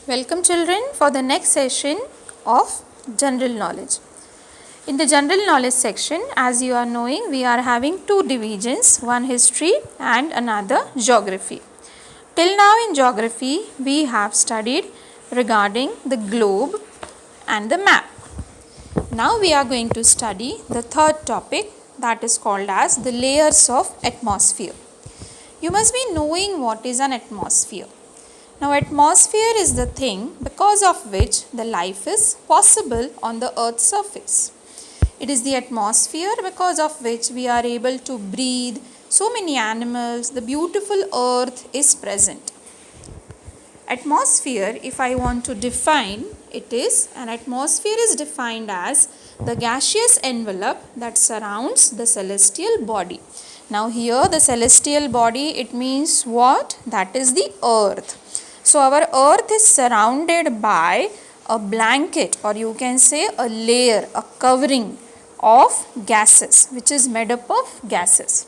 Welcome children for the next session of general knowledge. In the general knowledge section, as you are knowing, we are having two divisions, one history and another geography. Till now in geography, we have studied regarding the globe and the map. Now we are going to study the third topic, that is called as the layers of atmosphere. You must be knowing what is an atmosphere. Now atmosphere is the thing because of which the life is possible on the earth's surface. It is the atmosphere because of which we are able to breathe, so many animals, the beautiful earth is present. Atmosphere, if I want to define, it is an atmosphere is defined as the gaseous envelope that surrounds the celestial body. Now here the celestial body, it means what? That is the earth. So our earth is surrounded by a blanket, or you can say a layer, a covering of gases, which is made up of gases.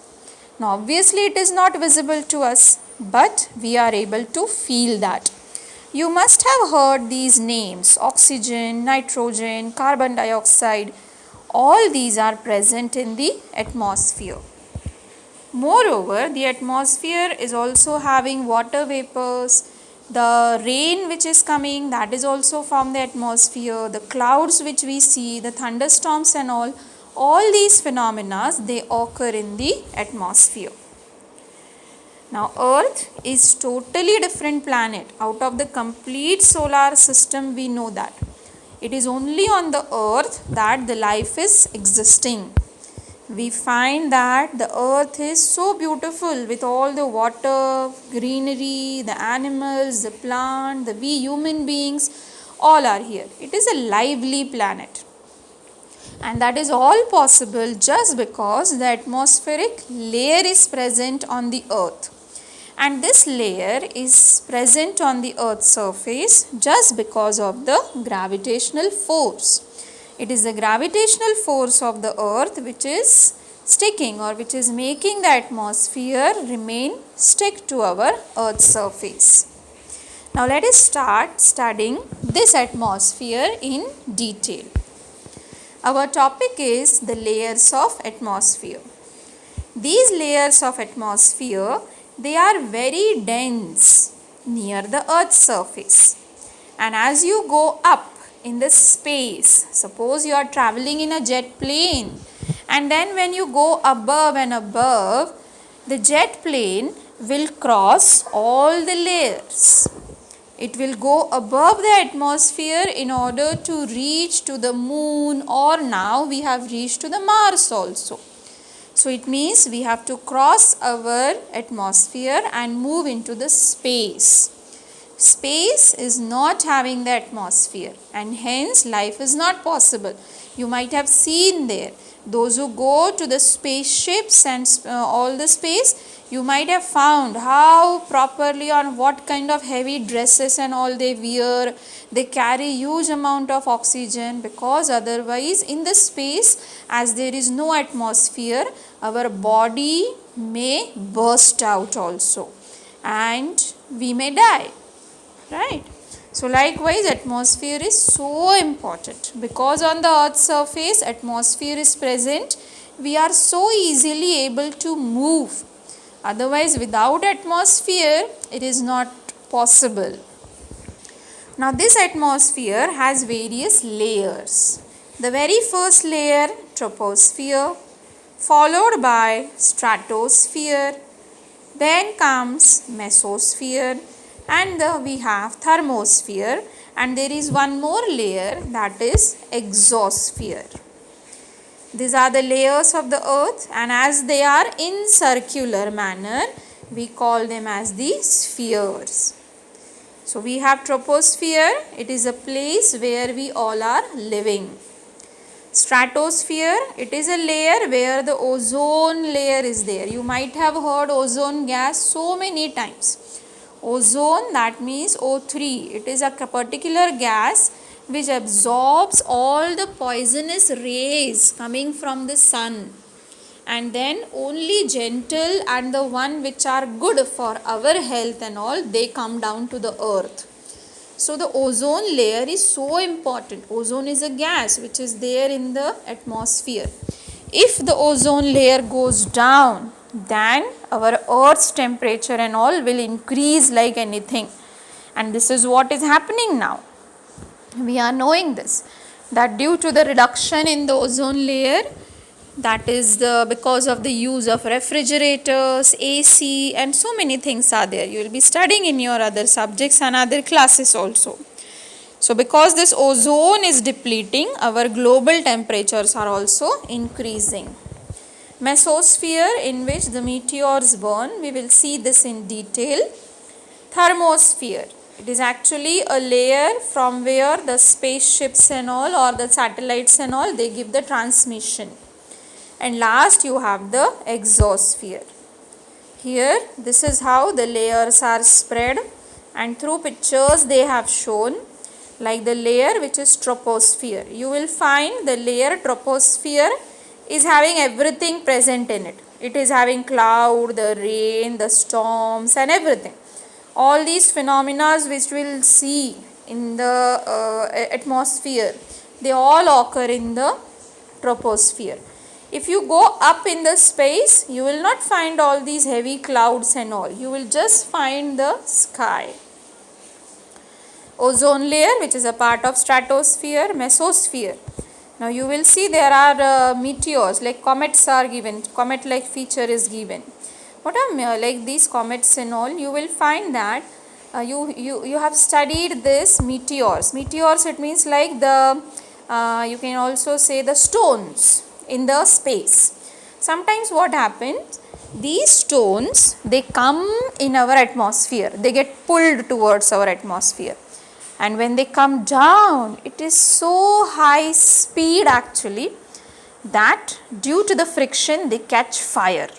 Now obviously it is not visible to us, but we are able to feel that. You must have heard these names: oxygen, nitrogen, carbon dioxide. All these are present in the atmosphere. Moreover, the atmosphere is also having water vapors. The rain which is coming, that is also from the atmosphere. The clouds which we see, the thunderstorms and all these phenomena, they occur in the atmosphere. Now earth is totally different planet. Out of the complete solar system, we know that. It is only on the earth that the life is existing. We find that the earth is so beautiful with all the water, greenery, the animals, the plant, we human beings, all are here. It is a lively planet. And that is all possible just because the atmospheric layer is present on the earth. And this layer is present on the earth's surface just because of the gravitational force. It is the gravitational force of the earth which is sticking, or which is making the atmosphere remain stick to our earth's surface. Now let us start studying this atmosphere in detail. Our topic is the layers of atmosphere. These layers of atmosphere, they are very dense near the earth's surface. And as you go up in the space, suppose you are traveling in a jet plane, and then when you go above and above, the jet plane will cross all the layers. It will go above the atmosphere in order to reach to the moon, or now we have reached to the Mars also. So it means we have to cross our atmosphere and move into the space. Space is not having the atmosphere, and hence life is not possible. You might have seen there, those who go to the spaceships and all the space, you might have found how properly, on what kind of heavy dresses and all they wear. They carry huge amount of oxygen, because otherwise in the space, as there is no atmosphere, our body may burst out also and we may die. Right? So likewise, atmosphere is so important, because on the earth's surface atmosphere is present. We are so easily able to move. Otherwise, without atmosphere, it is not possible. Now this atmosphere has various layers. The very first layer, troposphere, followed by stratosphere, then comes mesosphere, and we have thermosphere, and there is one more layer, that is exosphere. These are the layers of the earth, and as they are in circular manner, we call them as the spheres. So we have troposphere, it is a place where we all are living. Stratosphere, it is a layer where the ozone layer is there. You might have heard ozone gas so many times. Ozone, that means O3. It is a particular gas which absorbs all the poisonous rays coming from the sun, and then only gentle and the one which are good for our health and all, they come down to the earth. So the ozone layer is so important. Ozone is a gas which is there in the atmosphere. If the ozone layer goes down, then our earth's temperature and all will increase like anything. And this is what is happening now. We are knowing this, that due to the reduction in the ozone layer, that is because of the use of refrigerators, AC, and so many things are there. You will be studying in your other subjects and other classes also. So because this ozone is depleting, our global temperatures are also increasing. Mesosphere, in which the meteors burn, we will see this in detail. Thermosphere, it is actually a layer from where the spaceships and all, or the satellites and all, they give the transmission. And last you have the exosphere. Here this is how the layers are spread, and through pictures they have shown, like the layer which is troposphere. You will find the layer troposphere is having everything present in it. It is having cloud, the rain, the storms and everything. All these phenomena which we will see in the atmosphere, they all occur in the troposphere. If you go up in the space, you will not find all these heavy clouds and all. You will just find the sky. Ozone layer, which is a part of stratosphere. Mesosphere. Now you will see there are meteors, like comets are given. Comet like feature is given. What are like these comets and all? You will find that you have studied this meteors. Meteors, it means like the you can also say the stones in the space. Sometimes what happens, these stones, they come in our atmosphere, they get pulled towards our atmosphere, and when they come down, it is so high speed actually that due to the friction they catch fire,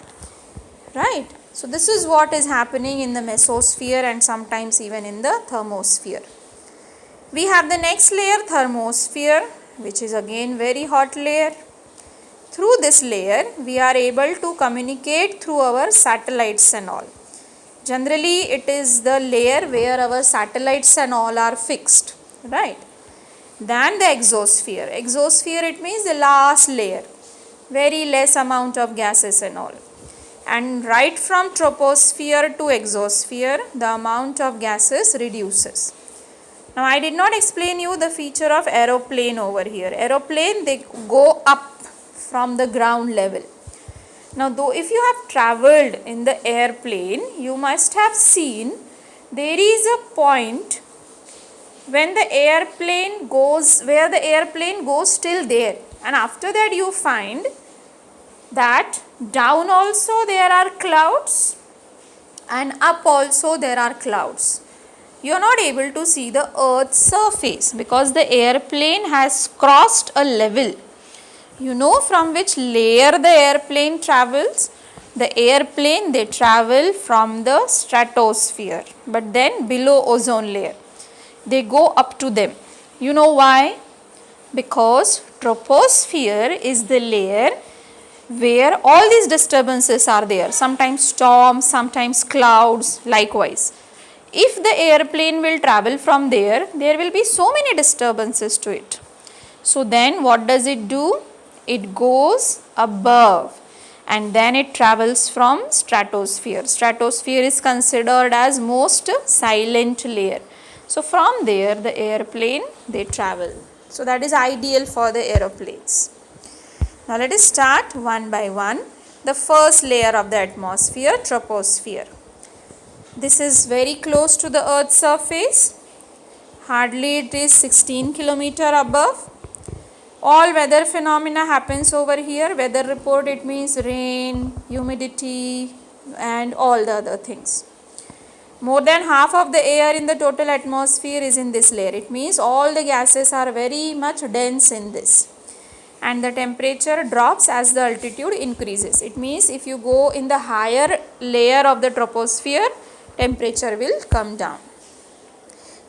right? So this is what is happening in the mesosphere and sometimes even in the thermosphere. We have the next layer, thermosphere, which is again very hot layer. Through this layer, we are able to communicate through our satellites and all. Generally, it is the layer where our satellites and all are fixed, right? Then the exosphere. Exosphere, it means the last layer, very less amount of gases and all. And right from troposphere to exosphere, the amount of gases reduces. Now, I did not explain you the feature of aeroplane over here. Aeroplane, they go up from the ground level. Now, though if you have travelled in the airplane, you must have seen there is a point when the airplane goes, where the airplane goes till there, and after that you find that down also there are clouds and up also there are clouds. You are not able to see the earth's surface because the airplane has crossed a level. You know from which layer the airplane travels? The airplane, they travel from the stratosphere, but then below ozone layer. They go up to them. You know why? Because troposphere is the layer where all these disturbances are there. Sometimes storms, sometimes clouds, likewise. If the airplane will travel from there, there will be so many disturbances to it. So then what does it do? It goes above and then it travels from stratosphere. Stratosphere is considered as most silent layer. So from there the airplane, they travel. So that is ideal for the aeroplanes. Now let us start one by one. The first layer of the atmosphere, troposphere. This is very close to the earth's surface. Hardly it is 16 kilometer above. All weather phenomena happens over here. Weather report, it means rain, humidity and all the other things. More than half of the air in the total atmosphere is in this layer. It means all the gases are very much dense in this. And the temperature drops as the altitude increases. It means if you go in the higher layer of the troposphere, temperature will come down.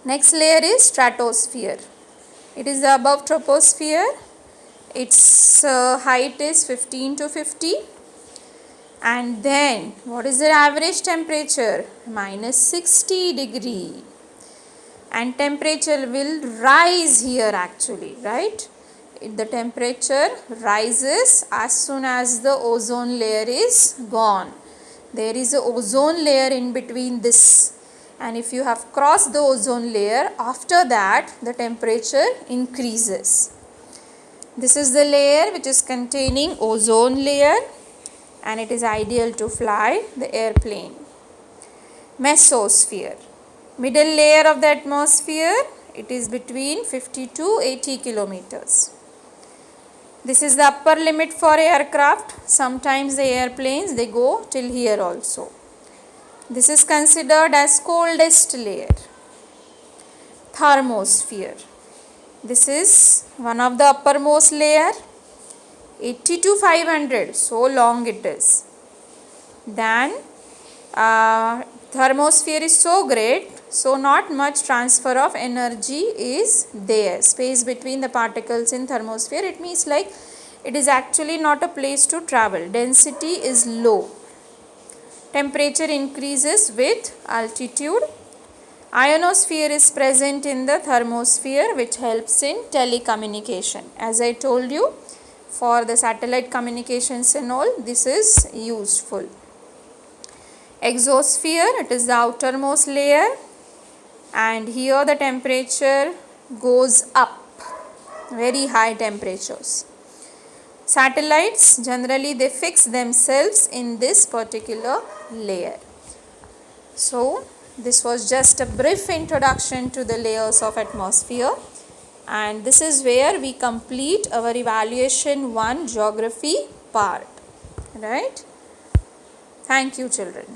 Next layer is stratosphere. It is above troposphere. Its height is 15 to 50. And then what is the average temperature? Minus 60 degree. and temperature will rise here actually, right? The temperature rises as soon as the ozone layer is gone. There is a ozone layer in between this, and if you have crossed the ozone layer, after that the temperature increases. This is the layer which is containing ozone layer, and it is ideal to fly the airplane. Mesosphere, middle layer of the atmosphere, it is between 50 to 80 kilometers. This is the upper limit for aircraft. Sometimes the airplanes, they go till here also. This is considered as coldest layer. Thermosphere, this is one of the uppermost layer, 80 to 500, so long it is. Then thermosphere is so great, so not much transfer of energy is there. Space between the particles in thermosphere, it means like it is actually not a place to travel. Density is low. Temperature increases with altitude. Ionosphere is present in the thermosphere, which helps in telecommunication. As I told you, for the satellite communications and all, this is useful. Exosphere, it is the outermost layer, and here the temperature goes up, very high temperatures. Satellites, generally they fix themselves in this particular layer. So this was just a brief introduction to the layers of atmosphere, and this is where we complete our evaluation 1 geography part, right? Thank you, children.